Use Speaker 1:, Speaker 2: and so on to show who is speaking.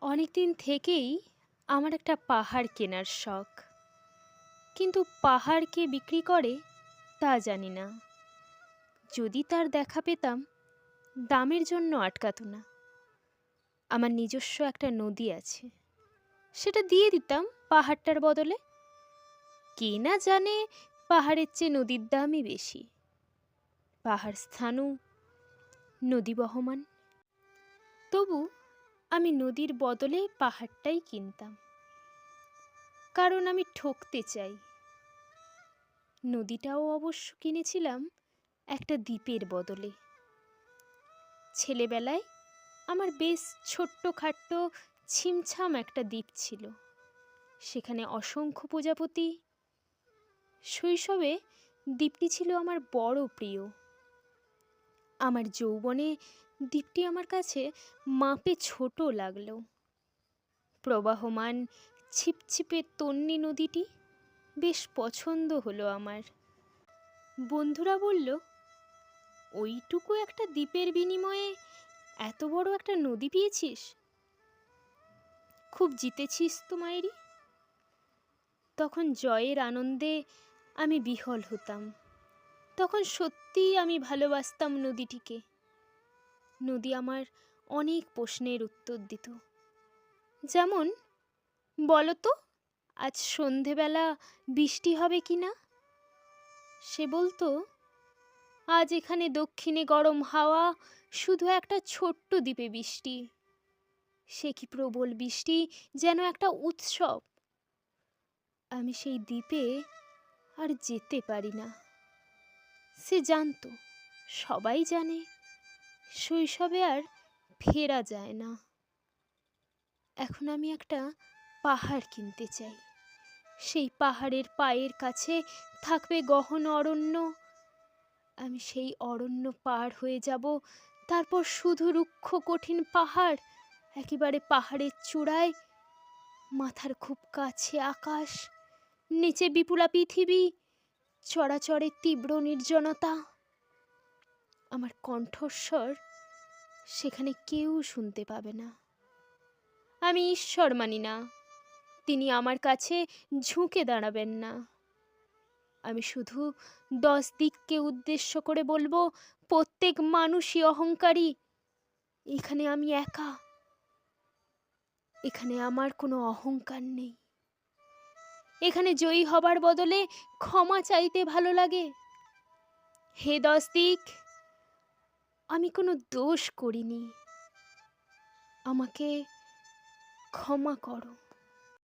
Speaker 1: অনেকদিন থেকেই আমার একটা পাহাড় কেনার শখ। কিন্তু পাহাড় কে বিক্রি করে তা জানি না। যদি তার দেখা পেতাম, দামের জন্য আটকাতো না। আমার নিজস্ব একটা নদী আছে, সেটা দিয়ে দিতাম পাহাড়টার বদলে। কে না জানে পাহাড়ের চেয়ে নদীর দামই বেশি। পাহাড় স্থানও নদী বহমান। তবু আমি নদীর বদলে পাহাড়টাই কিনতাম, কারণ আমি ঠকতে চাই। নদীটাও অবশ্য কিনেছিলাম একটা দ্বীপের বদলে। ছেলেবেলায় আমার বেশ ছোট্টখাট্ট ছিমছাম একটা দ্বীপ ছিল, সেখানে অসংখ্য প্রজাপতি। শৈশবে দ্বীপটি ছিল আমার বড় প্রিয়। আমার যৌবনে দ্বীপটি আমার কাছে মাপে ছোট লাগলো। প্রবাহমান ছিপছিপে তন্বী নদীটি বেশ পছন্দ হলো আমার। বন্ধুরা বলল, ওইটুকু একটা দ্বীপের বিনিময়ে এত বড় একটা নদী পেয়েছিস, খুব জিতেছিস তো মায়েরি। তখন জয়ের আনন্দে আমি বিহ্বল হতাম। তখন সত্যিই আমি ভালোবাসতাম নদীটিকে। নদী আমার অনেক প্রশ্নের উত্তর দিত। যেমন, বলো তো, আজ সন্ধেবেলা বৃষ্টি হবে কি না? সে বলতো, আজ এখানে দক্ষিণে গরম হাওয়া, শুধু একটা ছোট্ট দ্বীপে বৃষ্টি। সে কি প্রবল বৃষ্টি, যেন একটা উৎসব। আমি সেই দ্বীপে আর যেতে পারি না। সে জানতো, সবাই জানে, শৈশবে আর ফেরা যায় না। এখন আমি একটা পাহাড় কিনতে চাই। সেই পাহাড়ের পায়ের কাছে থাকবে গহন অরণ্য। আমি সেই অরণ্য পার হয়ে যাব, তারপর শুধু রুক্ষ কঠিন পাহাড়, একেবারে পাহাড়ের চূড়ায়, মাথার খুব কাছে আকাশ, নিচে বিপুলা পৃথিবী, চরাচরে তীব্র নির্জনতা। আমার কণ্ঠস্বর সেখানে কেউ শুনতে পাবে না। আমি ঈশ্বর মানি না, তিনি আমার কাছে ঝুঁকে দাঁড়াবেন না। আমি শুধু 10 দিককে উদ্দেশ্য করে বলবো, প্রত্যেক মানুষই অহংকারী। এখানে আমি একা, এখানে আমার কোনো অহংকার নেই। এখানে জয়ী হবার বদলে ক্ষমা চাইতে ভালো লাগে। হে 10 দিক, আমি কোনো দোষ করিনি, আমাকে ক্ষমা করো।